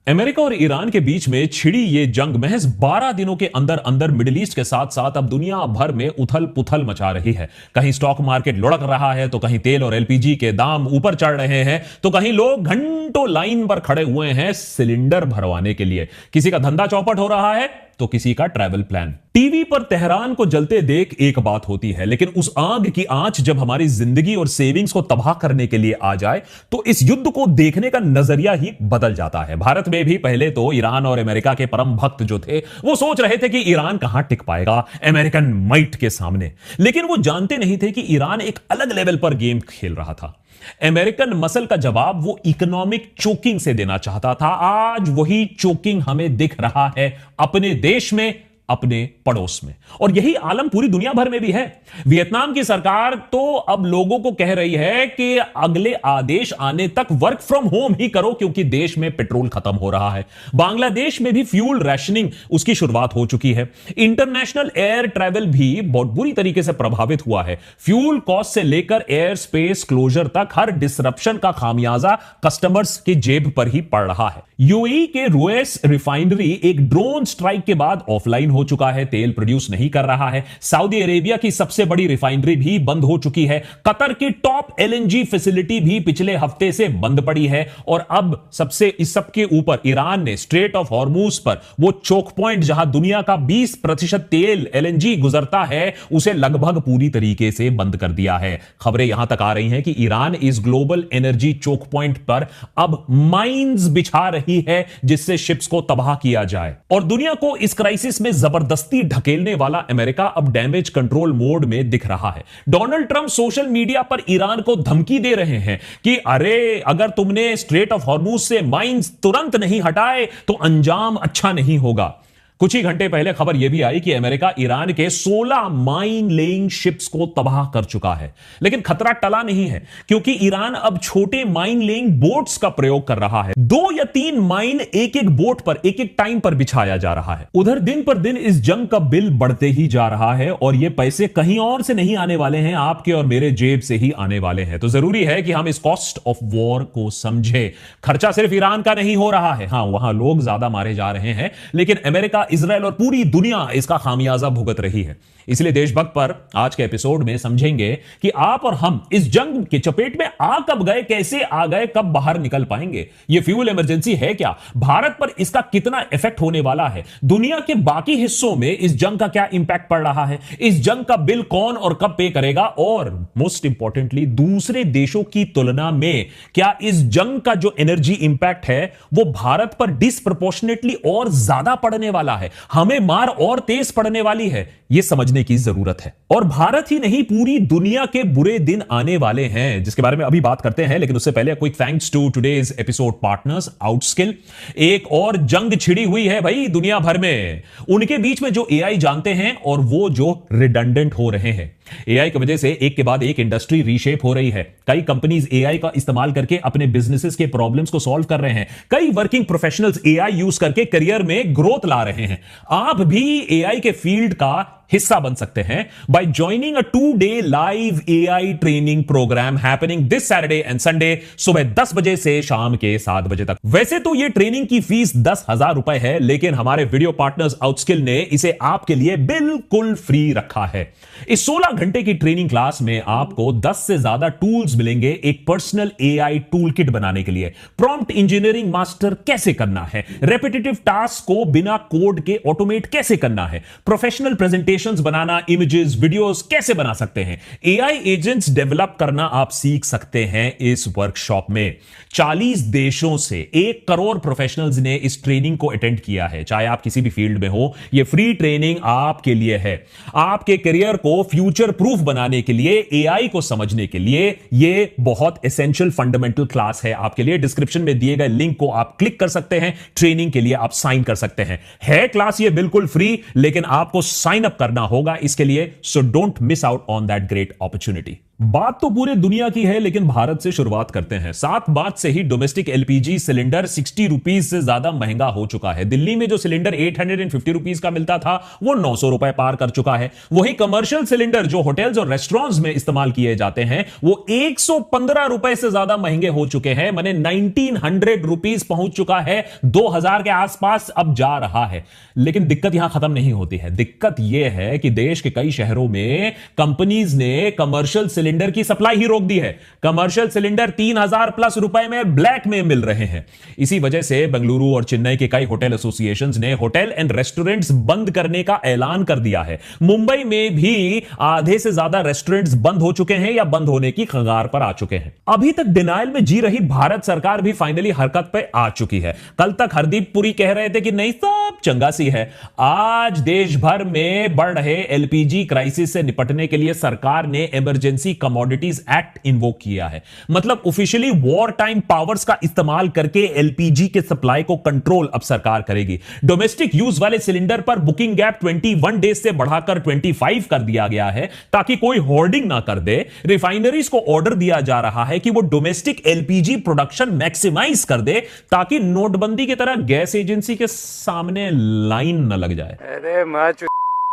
America और Iran के बीच में छिड़ी ये जंग महज 12 दिनों के अंदर अंदर मिडिल ईस्ट के साथ साथ अब दुनिया भर में उथल पुथल मचा रही है। कहीं स्टॉक मार्केट लुढ़क रहा है, तो कहीं तेल और एलपीजी के दाम ऊपर चढ़ रहे हैं, तो कहीं लोग घंटों लाइन पर खड़े हुए हैं सिलेंडर भरवाने के लिए। किसी का धंधा चौपट हो रहा है तो किसी का ट्रैवल प्लान। टीवी पर तेहरान को जलते देख एक बात होती है, लेकिन उस आग की आंच जब हमारी जिंदगी और सेविंग्स को तबाह करने के लिए आ जाए तो इस युद्ध को देखने का नजरिया ही बदल जाता है। भारत में भी पहले तो ईरान और अमेरिका के परम भक्त जो थे वो सोच रहे थे कि ईरान कहां टिक पाएगा अमेरिकन माइट के सामने, लेकिन वो जानते नहीं थे कि ईरान एक अलग लेवल पर गेम खेल रहा था। अमेरिकन मसल का जवाब वो इकोनॉमिक चोकिंग से देना चाहता था। आज वही चोकिंग हमें दिख रहा है अपने देश में, अपने पड़ोस में, और यही आलम पूरी दुनिया भर में भी है। वियतनाम की सरकार तो अब लोगों को कह रही है कि अगले आदेश आने तक वर्क फ्रॉम होम ही करो क्योंकि देश में पेट्रोल खत्म हो रहा है। बांग्लादेश में भी फ्यूल रैशनिंग उसकी शुरुआत हो चुकी है। इंटरनेशनल एयर ट्रैवल भी बहुत बुरी तरीके से प्रभावित हुआ है। फ्यूल कॉस्ट से लेकर एयर स्पेस क्लोजर तक हर डिसरप्शन का खामियाजा कस्टमर्स की जेब पर ही पड़ रहा है। यूएई के रुएस रिफाइनरी एक ड्रोन स्ट्राइक के बाद ऑफलाइन हो चुका है, तेल प्रोड्यूस नहीं कर रहा है। सऊदी अरेबिया की सबसे बड़ी रिफाइनरी भी बंद हो चुकी है। कतर की टॉप एलएनजी फैसिलिटी भी पिछले हफ्ते से बंद पड़ी है। और अब इस सबके ऊपर ईरान ने स्ट्रेट ऑफ हॉर्मूज पर वो चोक पॉइंट जहां दुनिया का 20% तेल एलएनजी गुजरता है उसे लगभग पूरी तरीके से बंद कर दिया है। खबरें यहां तक आ रही हैं कि ईरान इस ग्लोबल एनर्जी चोक पॉइंट पर अब माइंस बिछा रही है जिससे शिप्स को तबाह किया जाए। और दुनिया को इस क्राइसिस में जबरदस्ती ढकेलने वाला अमेरिका अब डैमेज कंट्रोल मोड में दिख रहा है। डोनाल्ड ट्रंप सोशल मीडिया पर ईरान को धमकी दे रहे हैं कि अरे अगर तुमने स्ट्रेट ऑफ हॉर्मूज से माइंस तुरंत नहीं हटाए तो अंजाम अच्छा नहीं होगा। कुछ ही घंटे पहले खबर यह भी आई कि अमेरिका ईरान के 16 माइन लेइंग शिप्स को तबाह कर चुका है। लेकिन खतरा टला नहीं है क्योंकि ईरान अब छोटे माइन लेइंग बोट्स का प्रयोग कर रहा है। 2 या 3 माइन एक एक बोट पर एक एक टाइम पर बिछाया जा रहा है। उधर दिन पर दिन इस जंग का बिल बढ़ते ही जा रहा है और यह पैसे कहीं और से नहीं आने वाले हैं, आपके और मेरे जेब से ही आने वाले हैं। तो जरूरी है कि हम इस कॉस्ट ऑफ वॉर को समझे। खर्चा सिर्फ ईरान का नहीं हो रहा है, हां वहां लोग ज्यादा मारे जा रहे हैं, लेकिन अमेरिका, इजराइल और पूरी दुनिया इसका खामियाजा भुगत रही है। इसलिए देशभक्त पर आज के एपिसोड में समझेंगे कि आप और हम इस जंग के चपेट में आ कब गए, कैसे आ गए, कब बाहर निकल पाएंगे। यह फ्यूल इमरजेंसी है क्या, भारत पर इसका कितना इफेक्ट होने वाला है, दुनिया के बाकी हिस्सों में इस जंग का क्या इंपैक्ट पड़ रहा है, इस जंग का बिल कौन और कब पे करेगा, और मोस्ट इंपॉर्टेंटली दूसरे देशों की तुलना में क्या इस जंग का जो एनर्जी इंपैक्ट है वो भारत पर डिस्प्रपोर्शनेटली और ज्यादा पड़ने वाला है, हमें मार और तेज पड़ने वाली है, यह समझने की जरूरत है। और भारत ही नहीं पूरी दुनिया के बुरे दिन आने वाले हैं जिसके बारे में अभी बात करते हैं। लेकिन उससे पहले quick thanks to today's episode partners Outskill. एक और जंग छिड़ी हुई है भाई दुनिया भर में, उनके बीच में जो एआई जानते हैं और वो जो रिडंडेंट हो रहे हैं। एआई की वजह से एक के बाद एक इंडस्ट्री रीशेप हो रही है। कई कंपनीज एआई का इस्तेमाल करके अपने बिजनेसेस के प्रॉब्लम्स को सॉल्व कर रहे हैं। कई वर्किंग प्रोफेशनल्स एआई यूज करके करियर में ग्रोथ ला रहे हैं। आप भी एआई के फील्ड का हिस्सा बन सकते हैं by joining a 2-day live AI training programme happening this Saturday and Sunday सुबह 10 बजे से शाम के 7 बजे तक। वैसे तो यह ट्रेनिंग की फीस 10,000 रुपए है, लेकिन हमारे वीडियो पार्टनर्स आउटस्किल ने इसे आपके लिए बिल्कुल फ्री रखा है। इस 16 घंटे की ट्रेनिंग क्लास में आपको 10 से ज्यादा टूल्स मिलेंगे एक पर्सनल एआई टूल किट बनाने के लिए। प्रॉम्प्ट इंजीनियरिंग मास्टर कैसे करना है, रेपिटेटिव टास्क को बिना कोड के ऑटोमेट कैसे करना है, प्रोफेशनल प्रेजेंटेशन बनाना, इमेजेस, वीडियोस कैसे बना सकते हैं, एआई एजेंट्स डेवलप करना आप सीख सकते हैं इस वर्कशॉप में। 40 देशों से 1 करोड़ प्रोफेशनल्स ने इस ट्रेनिंग को अटेंड किया है। चाहे आप किसी भी फील्ड में हो, यह फ्री ट्रेनिंग आपके लिए है। आपके करियर को फ्यूचर प्रूफ बनाने के लिए, एआई को समझने के लिए यह बहुत एसेंशियल फंडामेंटल क्लास है आपके लिए। डिस्क्रिप्शन में दिए गए लिंक को आप क्लिक कर सकते हैं, ट्रेनिंग के लिए आप साइन कर सकते हैं। है क्लास ये बिल्कुल फ्री, लेकिन आपको साइन अप करना होगा इसके लिए, so don't miss out on that great opportunity. बात तो पूरे दुनिया की है, लेकिन भारत से शुरुआत करते हैं। 7 मार्च से ही डोमेस्टिक एलपीजी सिलेंडर 60 रुपीज से ज्यादा महंगा हो चुका है। दिल्ली में जो सिलेंडर 850 रुपीज का मिलता था वो 900 रुपए पार कर चुका है। वही कमर्शियल सिलेंडर जो होटल्स और रेस्टोरेंट्स में इस्तेमाल किए जाते हैं वो 115 रुपए से ज्यादा महंगे हो चुके हैं। माने 1900 रुपीज पहुंच चुका है, 2000 के आसपास अब जा रहा है। लेकिन दिक्कत यहां खत्म नहीं होती है। दिक्कत यह है कि देश के कई शहरों में कंपनीज ने कमर्शियल सिलेंडर की सप्लाई ही रोक दी है। कमर्शियल सिलेंडर 3000 प्लस रुपए में ब्लैक में मिल रहे हैं। इसी वजह से बेंगलुरु और चेन्नई के कई होटल एसोसिएशंस ने होटल एंड रेस्टोरेंट्स बंद करने का ऐलान कर दिया है। मुंबई में भी आधे से ज्यादा रेस्टोरेंट्स बंद हो चुके हैं या बंद होने की कगार पर आ चुके हैं। अभी तक डिनायल में जी रही भारत सरकार भी फाइनली हरकत पे आ चुकी है। कल तक हरदीप पुरी कह रहे थे कि नहीं सब चंगा सी है। आज देश भर में बढ़ रहे एलपीजी क्राइसिस से निपटने के लिए सरकार ने इमरजेंसी कमोडिटीज एक्ट इन्वोक किया है। मतलब ऑफिशियली वॉर टाइम पावर्स का इस्तेमाल करके एलपीजी के सप्लाई को कंट्रोल अब सरकार करेगी। डोमेस्टिक यूज वाले सिलेंडर पर बुकिंग गैप 21 डेज से बढ़ाकर 25 कर दिया गया है ताकि कोई होर्डिंग ना कर दे। रिफाइनरीज को ऑर्डर दिया जा रहा है कि वो डोमेस्टिक एलपीजी प्रोडक्शन मैक्सिमाइज कर दे ताकि नोटबंदी की तरह गैस एजेंसी के सामने लाइन न लग जाए। अरे माच।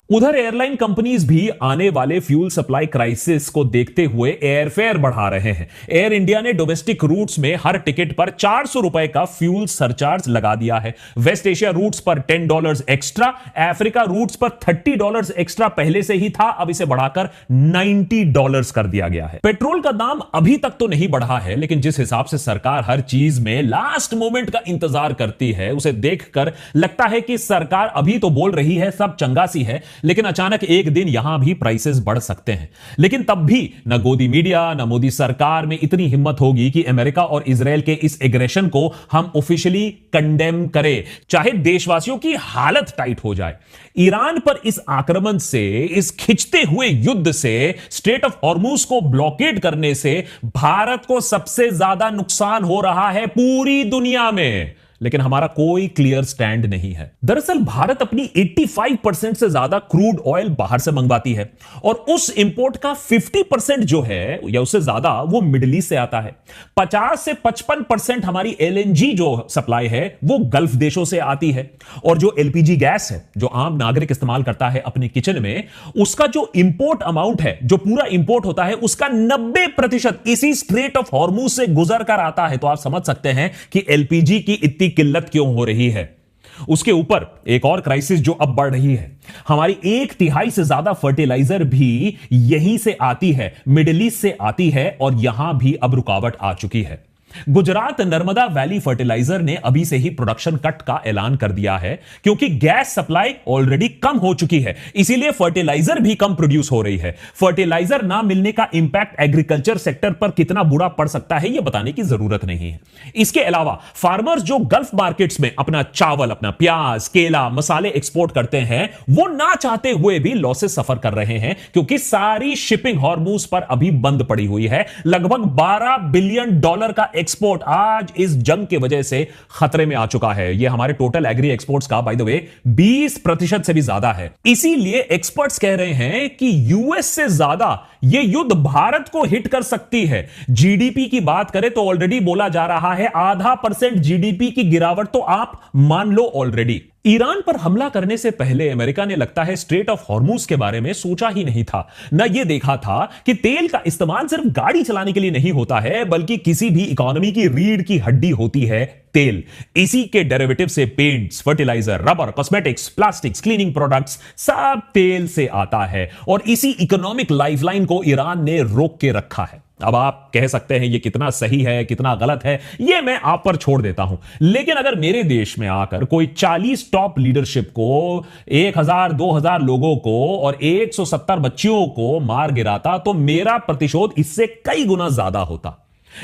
उधर एयरलाइन कंपनीज भी आने वाले फ्यूल सप्लाई क्राइसिस को देखते हुए एयरफेयर बढ़ा रहे हैं। एयर इंडिया ने डोमेस्टिक रूट्स में हर टिकट पर 400 रुपए का फ्यूल सरचार्ज लगा दिया है। वेस्ट एशिया रूट्स पर $10 एक्स्ट्रा, अफ्रीका रूट्स पर $30 एक्स्ट्रा पहले से ही था, अब इसे बढ़ाकर $90 कर दिया गया है। पेट्रोल का दाम अभी तक तो नहीं बढ़ा है, लेकिन जिस हिसाब से सरकार हर चीज में लास्ट मोमेंट का इंतजार करती है उसे देखकर लगता है कि सरकार अभी तो बोल रही है सब चंगा सी है, लेकिन अचानक एक दिन यहां भी प्राइसेस बढ़ सकते हैं। लेकिन तब भी न गोदी मीडिया न मोदी सरकार में इतनी हिम्मत होगी कि अमेरिका और इजराइल के इस एग्रेशन को हम ऑफिशियली कंडेम करें, चाहे देशवासियों की हालत टाइट हो जाए। ईरान पर इस आक्रमण से, इस खिंचते हुए युद्ध से, स्ट्रेट ऑफ हॉर्मुज को ब्लॉकेड करने से भारत को सबसे ज्यादा नुकसान हो रहा है पूरी दुनिया में। लेकिन हमारा कोई क्लियर स्टैंड नहीं है। दरअसल भारत अपनी 85% से ज्यादा क्रूड ऑयल बाहर से मंगवाती है और उस इंपोर्ट का 50% जो है या उससे ज्यादा वो मिडिल ईस्ट से आता है। 50 से 55% हमारी एलएनजी जो सप्लाई है वो गल्फ देशों से आती है। और जो एलपीजी गैस है जो आम नागरिक इस्तेमाल करता है अपने किचन में, उसका जो इंपोर्ट अमाउंट है, जो पूरा इंपोर्ट होता है, उसका 90% इसी स्ट्रेट ऑफ हॉर्मुज से गुजर कर आता है। तो आप समझ सकते हैं कि एलपीजी की इतनी किल्लत क्यों हो रही है। उसके ऊपर एक और क्राइसिस जो अब बढ़ रही है। हमारी 1/3 से ज्यादा फर्टिलाइजर भी यहीं से आती है, मिडिल ईस्ट से आती है, और यहां भी अब रुकावट आ चुकी है। गुजरात नर्मदा वैली फर्टिलाइजर ने अभी से ही प्रोडक्शन कट का ऐलान कर दिया है क्योंकि गैस सप्लाई ऑलरेडी कम हो चुकी है, इसीलिए फर्टिलाइजर भी कम प्रोड्यूस हो रही है। फर्टिलाइजर ना मिलने का इंपैक्ट एग्रीकल्चर सेक्टर पर कितना बुरा पड़ सकता है यह बताने की जरूरत नहीं है। इसके अलावा फार्मर्स जो गल्फ मार्केट्स में अपना चावल, अपना प्याज, केला, मसाले एक्सपोर्ट करते हैं, वो ना चाहते हुए भी लॉसेस सफर कर रहे हैं क्योंकि सारी शिपिंग हॉर्मुज पर अभी बंद पड़ी हुई है। लगभग $12 बिलियन का एक्सपोर्ट आज इस जंग की वजह से खतरे में आ चुका है। यह हमारे टोटल एग्री एक्सपोर्ट्स का बाय द वे 20% से भी ज्यादा है। इसीलिए एक्सपर्ट्स कह रहे हैं कि यूएस से ज्यादा यह युद्ध भारत को हिट कर सकती है। जीडीपी की बात करें तो ऑलरेडी बोला जा रहा है 0.5% जीडीपी की गिरावट तो आप मान लो ऑलरेडी। ईरान पर हमला करने से पहले अमेरिका ने लगता है स्ट्रेट ऑफ हॉर्मुज के बारे में सोचा ही नहीं था। न यह देखा था कि तेल का इस्तेमाल सिर्फ गाड़ी चलाने के लिए नहीं होता है, बल्कि किसी भी इकोनॉमी की रीढ़ की हड्डी होती है तेल। इसी के डेरिवेटिव से paints, fertiliser, rubber, cosmetics, plastics, cleaning products सब तेल से आता है और इसी इकोनॉमिक लाइफलाइन को ईरान ने रोक के रखा है। अब आप कह सकते हैं ये कितना सही है, कितना गलत है, ये मैं आप पर छोड़ देता हूं। लेकिन अगर मेरे देश में आकर कोई 40 टॉप लीडरशिप को, 1000-2000 लोगों को और 170 बच्चियों को मार गिराता तो मेरा प्रतिशोध इससे कई गुना ज्यादा होता।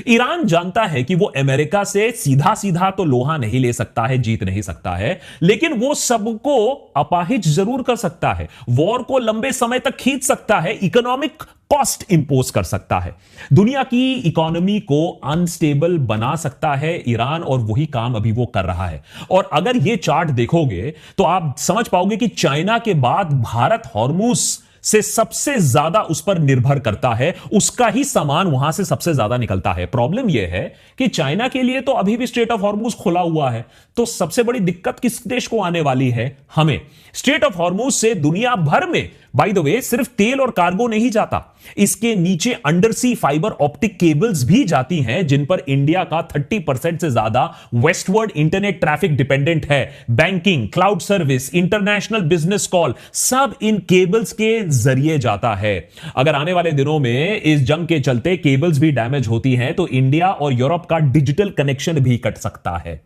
ईरान जानता है कि वो अमेरिका से सीधा सीधा तो लोहा नहीं ले सकता है, जीत नहीं सकता है, लेकिन वो सबको अपाहिज जरूर कर सकता है, वॉर को लंबे समय तक खींच सकता है, इकोनॉमिक कॉस्ट इंपोज कर सकता है, दुनिया की इकोनॉमी को अनस्टेबल बना सकता है ईरान, और वही काम अभी वो कर रहा है। और अगर ये चार्ट देखोगे तो आप समझ पाओगे कि चाइना के बाद भारत हॉर्मुज से सबसे ज्यादा उस पर निर्भर करता है, उसका ही सामान वहां से सबसे ज्यादा निकलता है। प्रॉब्लम यह है कि चाइना के लिए तो अभी भी स्ट्रेट ऑफ हॉर्मुज खुला हुआ है, तो सबसे बड़ी दिक्कत किस देश को आने वाली है? हमें। स्ट्रेट ऑफ हॉर्मुज से दुनिया भर में, बाय द वे, सिर्फ तेल और कार्गो नहीं जाता, इसके नीचे under sea fibre optic cables भी जाती हैं, जिन पर इंडिया का 30% से ज्यादा वेस्टवर्ड इंटरनेट ट्रैफिक डिपेंडेंट है। Banking, cloud service, international business call, सब इन केबल्स के जरिए जाता है। अगर आने वाले दिनों में इस जंग के चलते केबल्स भी डैमेज होती हैं, तो इंडिया और यूरोप का डिजिटल कनेक्शन भी कट सकता है।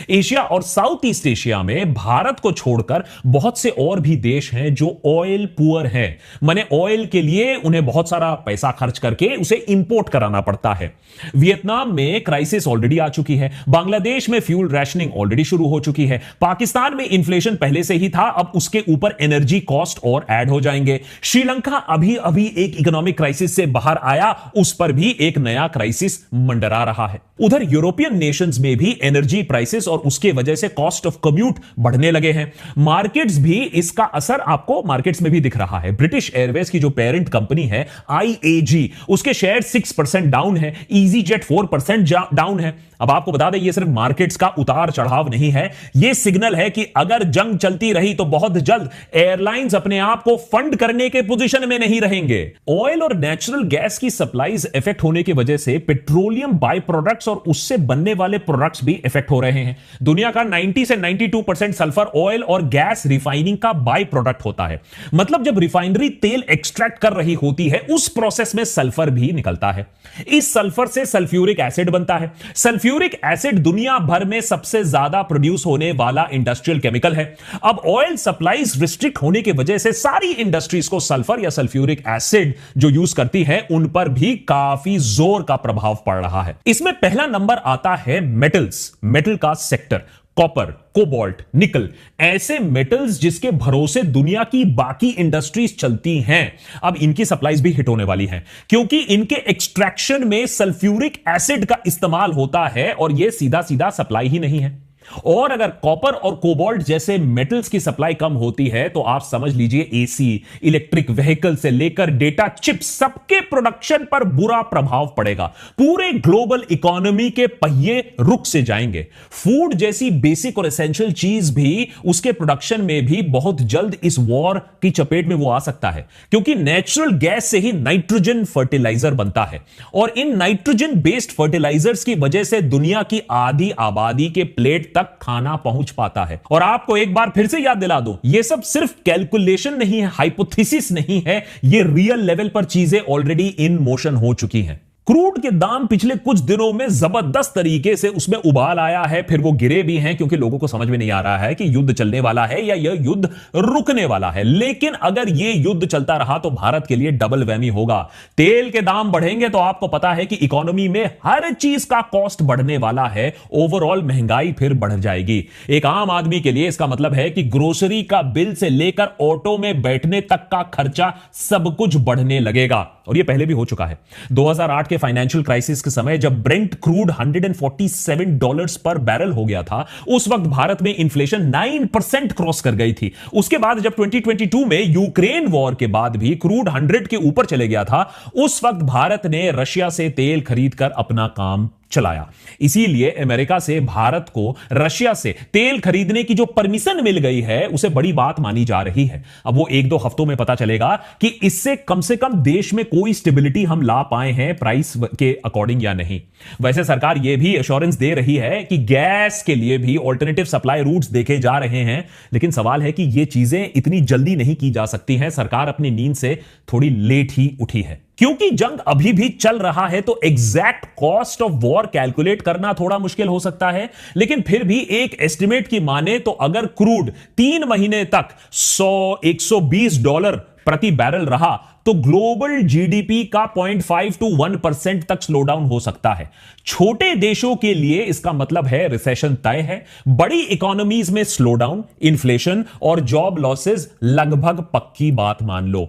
एशिया और साउथ ईस्ट एशिया में भारत को छोड़कर बहुत से और भी देश हैं जो ऑयल पुअर हैं। माने ऑयल के लिए उन्हें बहुत सारा पैसा खर्च करके उसे इंपोर्ट कराना पड़ता है। वियतनाम में क्राइसिस ऑलरेडी आ चुकी है। बांग्लादेश में फ्यूल रैशनिंग ऑलरेडी शुरू हो चुकी है। पाकिस्तान में इन्फ्लेशन पहले से ही था, अब उसके ऊपर एनर्जी कॉस्ट और ऐड हो जाएंगे। श्रीलंका अभी अभी एक इकोनॉमिक क्राइसिस से बाहर आया, उस पर भी एक नया क्राइसिस मंडरा रहा है। उधर यूरोपियन नेशंस में भी एनर्जी प्राइसेस और उसके वजह से कॉस्ट ऑफ कम्यूट बढ़ने लगे हैं। मार्केट्स भी, इसका असर आपको मार्केट्स में भी दिख रहा है। ब्रिटिश एयरवेज की जो पेरेंट कंपनी है IAG, उसके शेयर 6% डाउन है। इजी जेट 4% डाउन है। अब आपको बता दें, ये सिर्फ मार्केट्स का उतार चढ़ाव नहीं है, ये सिग्नल है कि अगर जंग चलती रही तो बहुत जल्द एयरलाइंस अपने आप को फंड करने के पोजीशन में नहीं रहेंगे। ऑयल और नेचुरल गैस की सप्लाईज इफेक्ट होने की वजह से पेट्रोलियम बाय प्रोडक्ट्स और उससे बनने वाले प्रोडक्ट्स भी इफेक्ट हो रहे हैं। दुनिया का 90 से 92% सल्फर ऑयल और गैस रिफाइनिंग का बाय प्रोडक्ट होता है। मतलब जब रिफाइनरी तेल एक्सट्रैक्ट कर रही होती है, उस प्रोसेस में सल्फर भी निकलता है। इस सल्फर से सल्फ्यूरिक एसिड बनता है। सल्फ्यूरिक एसिड दुनिया भर में सबसे ज्यादा प्रोड्यूस होने वाला इंडस्ट्रियल केमिकल है। अब ऑयल सप्लाईज रिस्ट्रिक्ट होने की वजह से सारी इंडस्ट्रीज को सल्फर या सल्फ्यूरिक एसिड जो यूज करती है, उन पर भी काफी जोर का प्रभाव पड़ रहा है। इसमें पहला नंबर आता है मेटल्स, मेटल का सेक्टर। कॉपर, कोबाल्ट, निकल, ऐसे मेटल्स जिसके भरोसे दुनिया की बाकी इंडस्ट्रीज चलती हैं, अब इनकी सप्लाईज भी हिट होने वाली हैं, क्योंकि इनके एक्सट्रैक्शन में सल्फ्यूरिक एसिड का इस्तेमाल होता है और यह सीधा सीधा सप्लाई ही नहीं है। और अगर कॉपर और कोबाल्ट जैसे मेटल्स की सप्लाई कम होती है, तो आप समझ लीजिए एसी, इलेक्ट्रिक व्हीकल से लेकर डेटा चिप्स, सबके प्रोडक्शन पर बुरा प्रभाव पड़ेगा। पूरे ग्लोबल इकोनॉमी के पहिए रुक से जाएंगे। फूड जैसी बेसिक और एसेंशियल चीज भी, उसके प्रोडक्शन में भी बहुत जल्द इस वॉर की चपेट में वो आ सकता है, क्योंकि नेचुरल गैस से ही नाइट्रोजन फर्टिलाइजर बनता है और इन नाइट्रोजन बेस्ड फर्टिलाइजर्स की वजह से दुनिया की आधी आबादी के प्लेट तक खाना पहुंच पाता है। और आपको एक बार फिर से याद दिला दूं, यह सब सिर्फ कैलकुलेशन नहीं है, हाइपोथेसिस नहीं है, यह रियल लेवल पर चीजें ऑलरेडी इन मोशन हो चुकी हैं। क्रूड के दाम पिछले कुछ दिनों में जबरदस्त तरीके से उसमें उबाल आया है, फिर वो गिरे भी हैं, क्योंकि लोगों को समझ में नहीं आ रहा है कि युद्ध चलने वाला है या यह युद्ध रुकने वाला है। लेकिन अगर यह युद्ध चलता रहा तो भारत के लिए डबल वैमी होगा। तेल के दाम बढ़ेंगे तो आपको पता है कि इकोनॉमी में हर चीज का कॉस्ट बढ़ने वाला है, ओवरऑल महंगाई फिर बढ़ जाएगी। एक आम आदमी के लिए इसका मतलब है कि ग्रोसरी का बिल से लेकर ऑटो में बैठने तक का खर्चा सब कुछ बढ़ने लगेगा। और यह पहले भी हो चुका है। 2008 के फाइनेंशियल क्राइसिस के समय जब ब्रेंट क्रूड $147 पर बैरल हो गया था, उस वक्त भारत में इन्फ्लेशन 9% क्रॉस कर गई थी। उसके बाद जब 2022 में यूक्रेन वॉर के बाद भी क्रूड 100 के ऊपर चले गया था, उस वक्त भारत ने रशिया से तेल खरीदकर अपना काम चलाया। इसीलिए अमेरिका से भारत को रशिया से तेल खरीदने की जो परमिशन मिल गई है, उसे बड़ी बात मानी जा रही है। अब वो 1-2 हफ्तों में पता चलेगा कि इससे कम से कम देश में कोई स्टेबिलिटी हम ला पाए हैं प्राइस के अकॉर्डिंग या नहीं। वैसे सरकार यह भी एश्योरेंस दे रही है कि गैस के लिए भी ऑल्टरनेटिव सप्लाई रूट्स देखे जा रहे हैं, लेकिन सवाल है कि ये चीजें इतनी जल्दी नहीं की जा सकती हैं। सरकार अपनी नींद से थोड़ी लेट ही उठी है। क्योंकि जंग अभी भी चल रहा है, तो exact cost of war calculate करना थोड़ा मुश्किल हो सकता है, लेकिन फिर भी एक एस्टिमेट की माने तो अगर क्रूड 3 महीने तक $100-120 प्रति बैरल रहा, तो ग्लोबल जीडीपी का 0.5 to 1% तक स्लो डाउन हो सकता है। छोटे देशों के लिए इसका मतलब है रिसेशन तय है। बड़ी इकोनॉमीज में स्लो डाउन, इन्फ्लेशन और जॉब लॉसेस लगभग पक्की बात मान लो।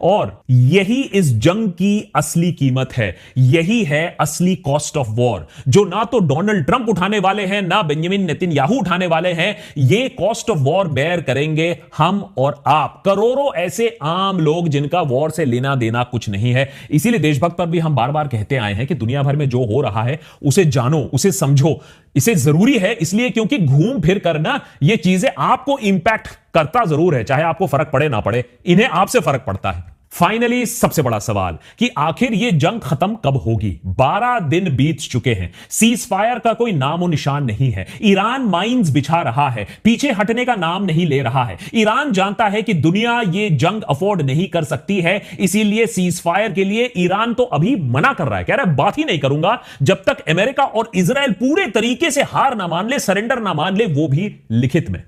और यही इस जंग की असली कीमत है, यही है असली कॉस्ट ऑफ वॉर, जो ना तो डोनाल्ड ट्रंप उठाने वाले हैं, ना बेंजामिन नेतन्याहू उठाने वाले हैं। ये कॉस्ट ऑफ वॉर बेयर करेंगे हम और आप, करोड़ों ऐसे आम लोग जिनका वॉर से लेना देना कुछ नहीं है। इसीलिए देशभक्त पर भी हम बार बार कहते आए हैं कि दुनिया भर में जो हो रहा है उसे जानो, उसे समझो। इसे जरूरी है इसलिए क्योंकि घूम फिर कर ना ये चीजें आपको इंपैक्ट करता जरूर है, चाहे आपको फर्क पड़े ना पड़े, इन्हें आपसे फर्क पड़ता है। फाइनली सबसे बड़ा सवाल कि आखिर यह जंग खत्म कब होगी। 12 दिन बीत चुके हैं, सीज फायर का कोई नामो निशान नहीं है। ईरान माइंस बिछा रहा है, पीछे हटने का नाम नहीं ले रहा है। ईरान जानता है कि दुनिया यह जंग अफोर्ड नहीं कर सकती है, इसीलिए सीज फायर के लिए ईरान तो अभी मना कर रहा है, कह रहा है बात ही नहीं करूंगा जब तक अमेरिका और इजराइल पूरे तरीके से हार ना मान ले, सरेंडर ना मान ले, वो भी लिखित में।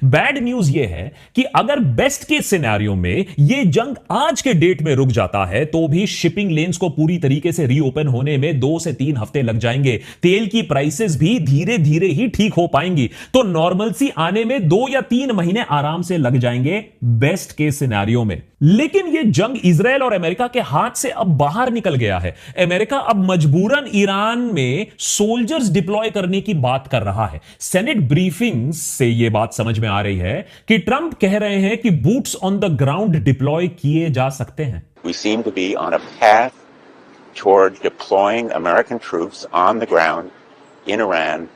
बैड न्यूज यह है कि अगर बेस्ट के सिनेरियो में यह जंग आज के डेट में रुक जाता है तो भी शिपिंग लेन्स को पूरी तरीके से रीओपन होने में 2 से 3 हफ्ते लग जाएंगे। तेल की प्राइसेस भी धीरे धीरे ही ठीक हो पाएंगी, तो नॉर्मलसी आने में 2 या 3 महीने आराम से लग जाएंगे बेस्ट के सिनेरियो में। लेकिन यह जंग इजराइल और अमेरिका के हाथ से अब बाहर निकल गया है। अमेरिका अब मजबूरन ईरान में सोल्जर्स डिप्लॉय करने की बात कर रहा है। सेनेट ब्रीफिंग्स से यह बात समझ में आ रही है कि ट्रंप कह रहे हैं कि boots on the ground deploy किए जा सकते हैं। We seem to be on a path toward deploying American troops on the ground in Iran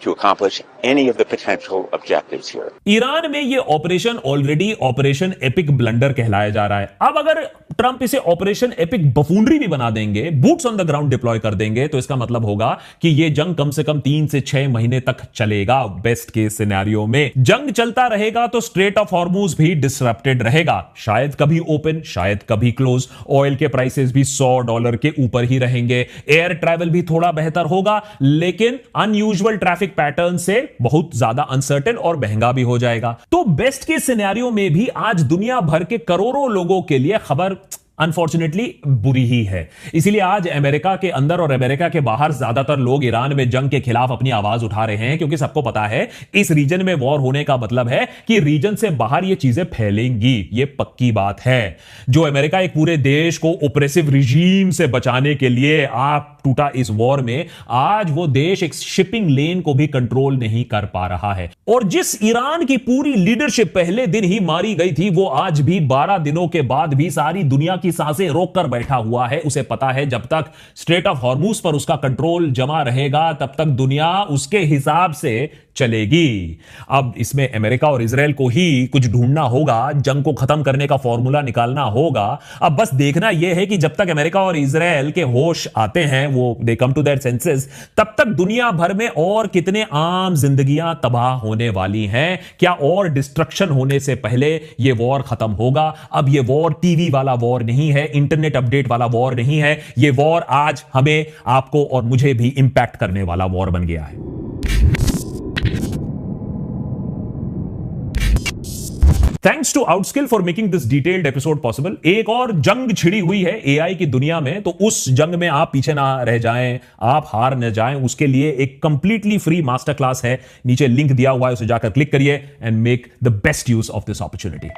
to accomplish any of the potential objectives here. Iran में यह operation already operation epic blunder कहलाया जा रहा है। अब अगर ट्रंप इसे operation epic बफूनरी भी बना देंगे, boots on the ground deploy कर देंगे, तो इसका मतलब होगा कि यह जंग कम से कम 3 से 6 महीने तक चलेगा। बेस्ट के सिनेरियो में जंग चलता रहेगा तो स्ट्रेट ऑफ हॉर्मुज भी डिसरप्टेड रहेगा, शायद कभी ओपन, शायद कभी क्लोज। ऑयल के प्राइसेस भी $100 के ऊपर ही रहेंगे। एयर ट्रैवल भी थोड़ा बेहतर होगा, लेकिन अनयूजुअल ट्रैफिक पैटर्न से बहुत ज्यादा अनसर्टेन और महंगा भी हो जाएगा। तो बेस्ट के सिनेरियो में भी आज दुनिया भर के करोड़ों लोगों के लिए खबर अनफॉर्चुनेटली बुरी ही है। इसीलिए आज अमेरिका के अंदर और अमेरिका के बाहर ज्यादातर लोग ईरान में जंग के खिलाफ अपनी आवाज उठा रहे हैं, क्योंकि सबको पता है इस रीजन में वॉर होने का मतलब है कि रीजन से बाहर ये चीजें फैलेंगी। ये पक्की बात है। जो अमेरिका एक पूरे देश को ओप्रेसिव रिजीम से बचाने के लिए आप टूटा इस वॉर में, आज वो देश एक शिपिंग लेन को भी कंट्रोल नहीं कर पा रहा है। और जिस ईरान की पूरी लीडरशिप पहले दिन ही मारी गई थी, वो आज भी 12 दिनों के बाद भी सारी दुनिया की सांसें रोककर बैठा हुआ है। उसे पता है जब तक स्ट्रेट ऑफ हॉर्मुज पर उसका कंट्रोल जमा रहेगा तब तक दुनिया उसके हिसाब से चलेगी। अब इसमें अमेरिका और इजराइल को ही कुछ ढूंढना होगा, जंग को खत्म करने का फॉर्मूला निकालना होगा। अब बस देखना यह है कि जब तक अमेरिका और इजराइल के होश आते हैं, वो दे कम टू देयर सेंसेस, तब तक दुनिया भर में और कितने आम जिंदगियां तबाह होने वाली हैं। क्या और डिस्ट्रक्शन होने से पहले यह वॉर खत्म होगा? अब यह वॉर टीवी वाला वॉर नहीं है, इंटरनेट अपडेट वाला वॉर नहीं है। यह वॉर आज हमें, आपको और मुझे भी इंपैक्ट करने वाला वॉर बन गया है। Thanks to Outskill for making this detailed episode possible. एक और जंग छिड़ी हुई है एआई की दुनिया में, तो उस जंग में आप पीछे ना रह जाएं, आप हार न जाएं, उसके लिए एक कंप्लीटली फ्री मास्टर क्लास है, नीचे लिंक दिया हुआ है, उसे जाकर क्लिक करिए and make the best use of this opportunity.